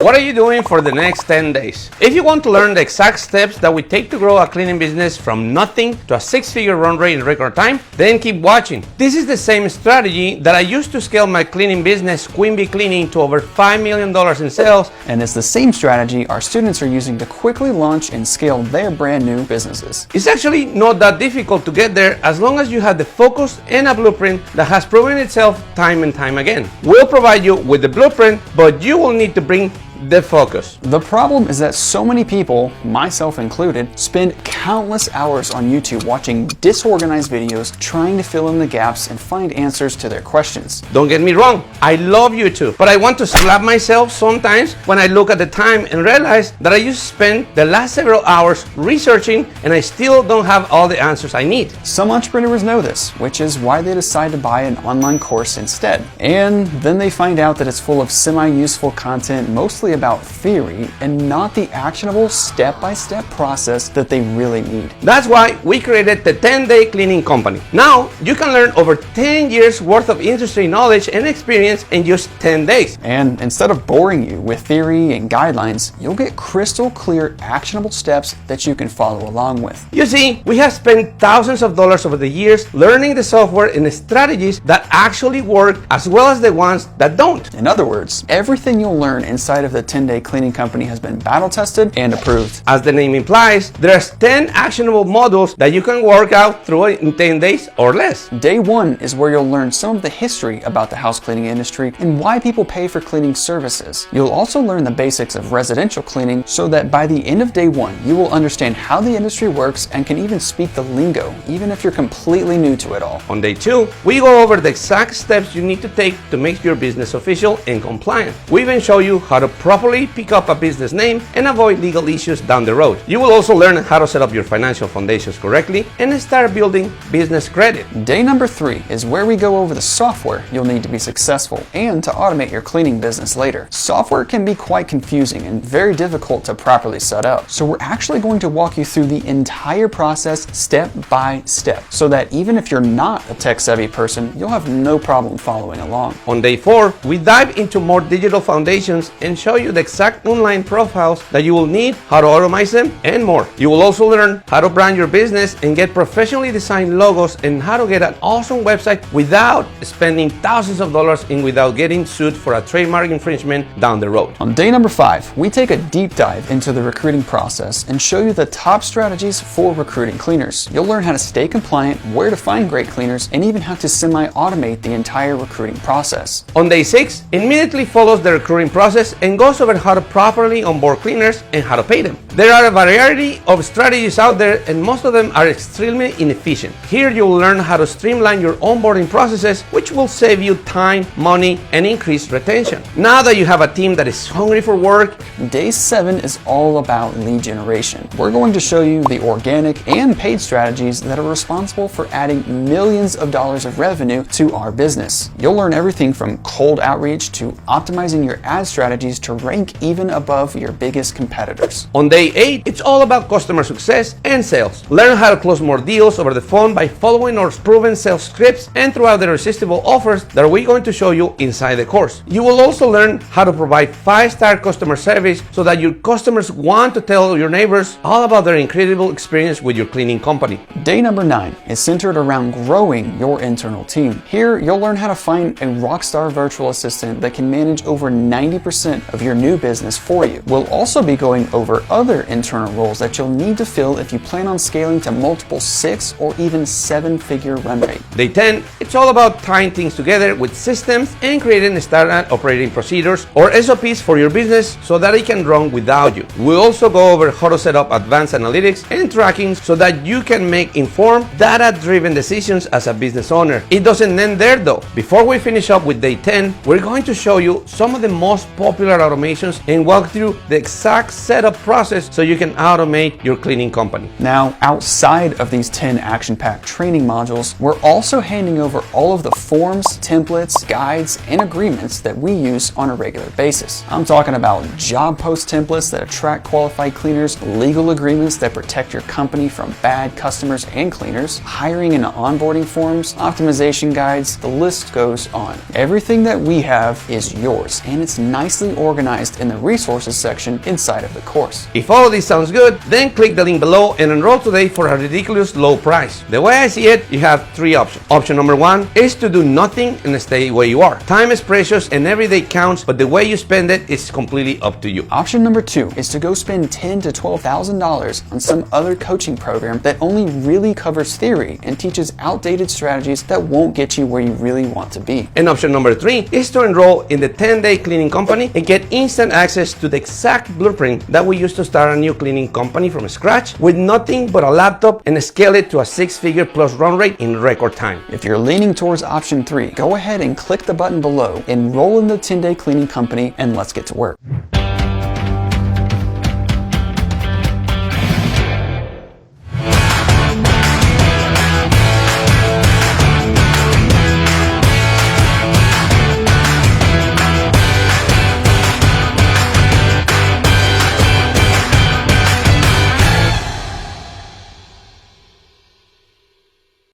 What are you doing for the next 10 days? If you want to learn the exact steps that we take to grow a cleaning business from nothing to a 6-figure run rate in record time, then keep watching. This is the same strategy that I used to scale my cleaning business, Queen Bee Cleaning, to over $5 million in sales. And it's the same strategy our students are using to quickly launch and scale their brand new businesses. It's actually not that difficult to get there as long as you have the focus and a blueprint that has proven itself time and time again. We'll provide you with the blueprint, but you will need to bring the focus. The problem is that so many people, myself included, spend countless hours on YouTube watching disorganized videos trying to fill in the gaps and find answers to their questions. Don't get me wrong, I love YouTube, but I want to slap myself sometimes when I look at the time and realize that I just spent the last several hours researching and I still don't have all the answers I need. Some entrepreneurs know this, which is why they decide to buy an online course instead. And then they find out that it's full of semi-useful content, mostly about theory and not the actionable step-by-step process that they really need. That's why we created the 10-Day Cleaning Company. Now you can learn over 10 years worth of industry knowledge and experience in just 10 days. And instead of boring you with theory and guidelines, you'll get crystal clear actionable steps that you can follow along with. You see, we have spent thousands of dollars over the years learning the software and the strategies that actually work as well as the ones that don't. In other words, everything you'll learn inside of the 10-Day Cleaning Company has been battle tested and approved. As the name implies, there's 10 actionable models that you can work out through in 10 days or less. Day 1 is where you'll learn some of the history about the house cleaning industry and why people pay for cleaning services. You'll also learn the basics of residential cleaning so that by the end of day 1, you will understand how the industry works and can even speak the lingo, even if you're completely new to it all. On day 2, we go over the exact steps you need to take to make your business official and compliant. We even show you how to properly pick up a business name and avoid legal issues down the road. You will also learn how to set up your financial foundations correctly and start building business credit. Day number 3 is where we go over the software you'll need to be successful and to automate your cleaning business later. Software can be quite confusing and very difficult to properly set up, so we're actually going to walk you through the entire process step by step so that even if you're not a tech-savvy person, you'll have no problem following along. On day 4, we dive into more digital foundations and show you the exact online profiles that you will need, how to automate them, and more. You will also learn how to brand your business and get professionally designed logos and how to get an awesome website without spending thousands of dollars and without getting sued for a trademark infringement down the road. On day number 5, we take a deep dive into the recruiting process and show you the top strategies for recruiting cleaners. You'll learn how to stay compliant, where to find great cleaners, and even how to semi-automate the entire recruiting process. On day 6, immediately follows the recruiting process and goes over how to properly onboard cleaners and how to pay them. There are a variety of strategies out there and most of them are extremely inefficient. Here you will learn how to streamline your onboarding processes, which will save you time, money, and increase retention. Now that you have a team that is hungry for work, day 7 is all about lead generation. We're going to show you the organic and paid strategies that are responsible for adding millions of dollars of revenue to our business. You'll learn everything from cold outreach to optimizing your ad strategies to rank even above your biggest competitors. On day 8, it's all about customer success and sales. Learn how to close more deals over the phone by following our proven sales scripts and throughout the irresistible offers that we're going to show you inside the course. You will also learn how to provide 5-star customer service so that your customers want to tell your neighbors all about their incredible experience with your cleaning company. Day number 9 is centered around growing your internal team. Here, you'll learn how to find a rockstar virtual assistant that can manage over 90% of your new business for you. We'll also be going over other internal roles that you'll need to fill if you plan on scaling to multiple 6 or even 7-figure run rate. Day 10, it's all about tying things together with systems and creating standard operating procedures or SOPs for your business so that it can run without you. We'll also go over how to set up advanced analytics and tracking so that you can make informed, data-driven decisions as a business owner. It doesn't end there though. Before we finish up with day 10, we're going to show you some of the most popular automations and walk through the exact setup process so you can automate your cleaning company. Now, outside of these 10 action-packed training modules, we're also handing over all of the forms, templates, guides, and agreements that we use on a regular basis. I'm talking about job post templates that attract qualified cleaners, legal agreements that protect your company from bad customers and cleaners, hiring and onboarding forms, optimization guides, the list goes on. Everything that we have is yours, and it's nicely organized organized in the resources section inside of the course. If all of this sounds good, then click the link below and enroll today for a ridiculous low price. The way I see it, you have three options. Option number one is to do nothing and stay where you are. Time is precious and every day counts, but the way you spend it is completely up to you. Option number two is to go spend $10,000 to $12,000 on some other coaching program that only really covers theory and teaches outdated strategies that won't get you where you really want to be. And option number three is to enroll in the 10-day cleaning company and get instant access to the exact blueprint that we use to start a new cleaning company from scratch with nothing but a laptop and scale it to a 6-figure plus run rate in record time. If you're leaning towards option three, go ahead and click the button below, enroll in the 10-day cleaning company, and let's get to work.